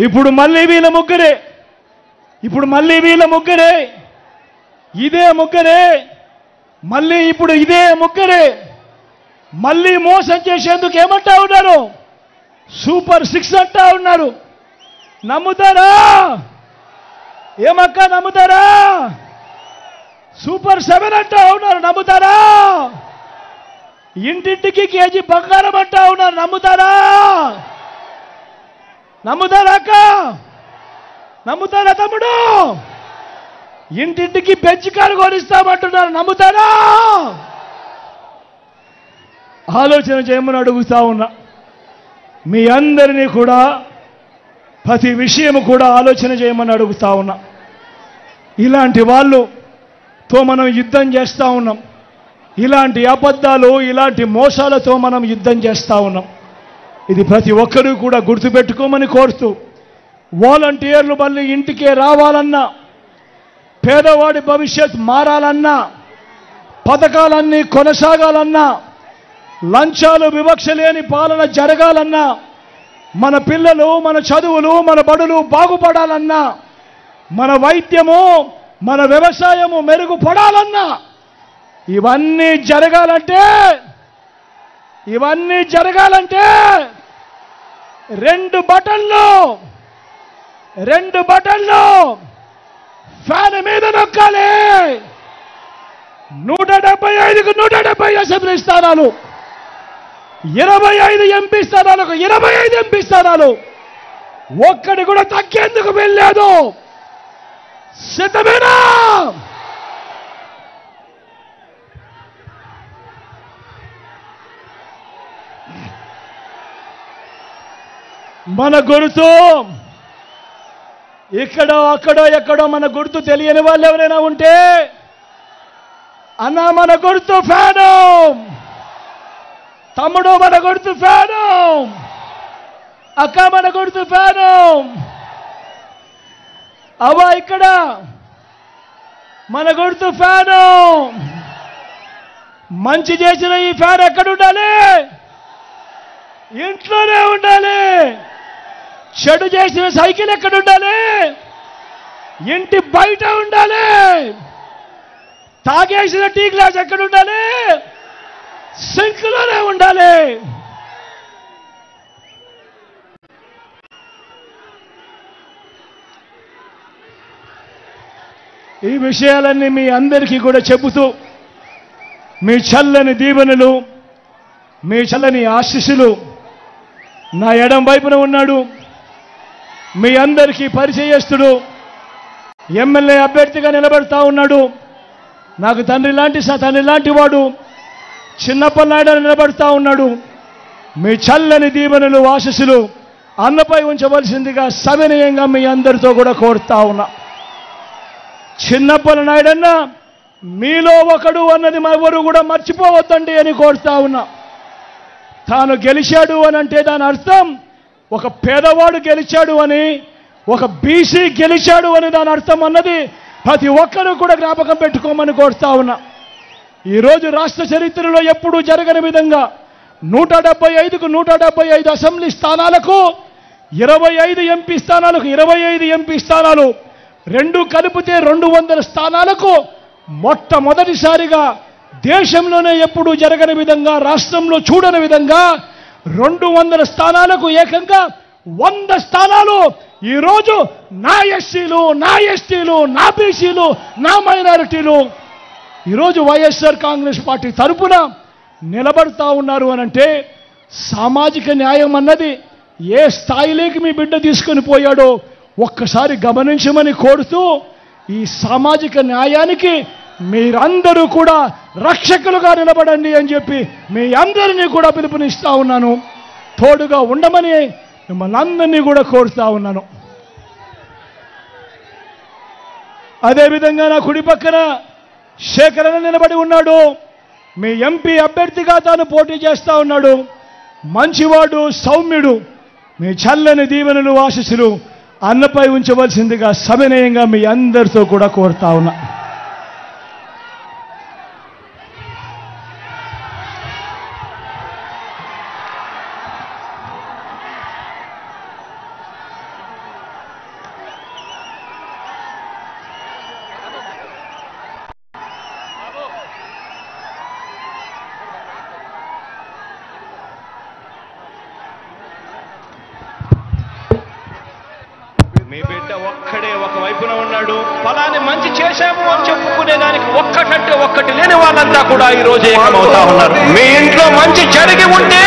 ఇప్పుడు మళ్ళీ వీళ్ళ ముగ్గురే ఇదే ముగ్గురే మళ్ళీ ఇప్పుడు ఇదే ముగ్గురే మళ్ళీ మోసం చేసేందుకు ఏమంటా ఉన్నారు? సూపర్ 6 అంటా ఉన్నారు. నమ్ముతారా? ఏమక్క నమ్ముతారా? సూపర్ 7 అంటా ఉన్నారు. నమ్ముతారా? ఇంటింటికి కేజీ బంగారం అంటా ఉన్నారు. నమ్ముతారా? నమ్ముతారా అక్క? నమ్ముతారా తమ్ముడు? ఇంటింటికి బెంచ్ కారు కొనిస్తామంటున్నారు. నమ్ముతారా? ఆలోచన చేయమని అడుగుతా ఉన్నా. మీ అందరినీ కూడా ప్రతి విషయం కూడా ఆలోచన చేయమని అడుగుతా ఉన్నా. ఇలాంటి వాళ్ళతో మనం యుద్ధం చేస్తూ ఉన్నాం. ఇలాంటి అబద్ధాలు ఇలాంటి మోసాలతో మనం యుద్ధం చేస్తూ ఉన్నాం. ఇది ప్రతి ఒక్కరూ కూడా గుర్తుపెట్టుకోమని కోరుతూ, వాలంటీర్లు మళ్ళీ ఇంటికే రావాలన్నా, పేదవాడి భవిష్యత్ మారాలన్నా, పథకాలన్నీ కొనసాగాలన్నా, లంచాలు వివక్ష లేని పాలన జరగాలన్నా, మన పిల్లలు మన చదువులు మన బడులు బాగుపడాలన్నా, మన వైద్యము మన వ్యవసాయము మెరుగుపడాలన్నా, ఇవన్నీ జరగాలంటే రెండు బటన్లు ఫ్యాన్ మీద నొక్కాలి. 175కు 170 అసెంబ్లీ స్థానాలు, 25 ఎంపీ స్థానాలకు 25 ఎంపీ స్థానాలు, ఒక్కడి కూడా తగ్గేందుకు వెళ్ళలేదు. సిద్ధమేనా? మన గుర్తు ఇక్కడో అక్కడో ఎక్కడో మన గుర్తు తెలియని వాళ్ళు ఎవరైనా ఉంటే, అన్నా మన గుర్తు ఫ్యాను, తమ్ముడు మన గుర్తు ఫ్యాను, అక్క మన గుర్తు ఫ్యాను, అవ్వ ఇక్కడ మన గుర్తు ఫ్యాను. మంచి చేసిన ఈ ఫ్యాన్ ఎక్కడ ఉండాలి? ఇంట్లోనే ఉండాలి. చెడు చేసిన సైకిల్ ఎక్కడ ఉండాలి? ఇంటి బయట ఉండాలి. తాగేసిన టీ గ్లాస్ ఎక్కడ ఉండాలి? సింక్లోనే ఉండాలి. ఈ విషయాలన్నీ మీ అందరికీ కూడా చెబుతూ, మీ చల్లని దీవెనలు, మీ చల్లని ఆశీస్సులు నా ఎడం వైపున ఉన్నాడు. మీ అందరికీ పరిచయస్తుడు, ఎమ్మెల్యే అభ్యర్థిగా నిలబడతా ఉన్నాడు. నాకు తండ్రి లాంటి వాడు చిన్నప్పటి నాయుడు నిలబడతా ఉన్నాడు. మీ చల్లని దీవెనలు ఆశీస్సులు అన్నపై ఉంచవలసిందిగా సవినయంగా మీ అందరితో కూడా కోరుతా ఉన్నా. చిన్నప్పటి నాయుడన్న మీలో ఒకడు అన్నది ఎవరు కూడా మర్చిపోవద్దండి అని కోరుతా ఉన్నా. తాను గెలిచాడు అని అంటే దాని అర్థం ఒక పేదవాడు గెలిచాడు అని, ఒక బీసీ గెలిచాడు అని దాని అర్థం అన్నది ప్రతి ఒక్కరూ కూడా జ్ఞాపకం పెట్టుకోమని కోరుతా ఉన్నా. ఈరోజు రాష్ట్ర చరిత్రలో ఎప్పుడూ జరగని విధంగా 175కు 175 అసెంబ్లీ స్థానాలకు 25 ఎంపీ స్థానాలకు 25 ఎంపీ స్థానాలు, రెండు కలిపితే 200 స్థానాలకు మొట్టమొదటిసారిగా దేశంలోనే ఎప్పుడూ జరగని విధంగా, రాష్ట్రంలో చూడని విధంగా 200 స్థానాలకు ఏకంగా 100 స్థానాలు ఈరోజు నా ఎస్సీలు, నా ఎస్టీలు, నా బీసీలు, నా మైనారిటీలు ఈరోజు వైఎస్ఆర్ కాంగ్రెస్ పార్టీ తరపున నిలబడతా ఉన్నారు అనంటే, సామాజిక న్యాయం అన్నది ఏ స్థాయిలోకి మీ బిడ్డ తీసుకొని పోయాడో ఒక్కసారి గమనించమని కోరుతూ, ఈ సామాజిక న్యాయానికి మీరందరూ కూడా రక్షకులుగా నిలబడండి అని చెప్పి మీ అందరినీ కూడా పిలుపునిస్తా ఉన్నాను. తోడుగా ఉండమని మిమ్మల్ని అందరినీ కూడా కోరుతా ఉన్నాను. అదేవిధంగా నా కుడి పక్కన శేఖరణ నిలబడి ఉన్నాడు. మీ ఎంపీ అభ్యర్థిగా తాను పోటీ చేస్తా ఉన్నాడు. మంచివాడు, సౌమ్యుడు. మీ చల్లని దీవెనలు ఆశీస్సులు అన్నపై ఉంచవలసిందిగా సవినయంగా మీ అందరితో కూడా కోరుతా ఉన్నా. అంటే ఒక్కడే ఒక వైపున ఉన్నాడు. ఫలాన్ని మంచి చేశాము అని చెప్పుకునే దానికి ఒక్కటంటే ఒక్కటి లేని వాళ్ళంతా కూడా ఈ రోజు ఏకమవుతా ఉన్నారు. మీ ఇంట్లో మంచి జరిగి ఉంటే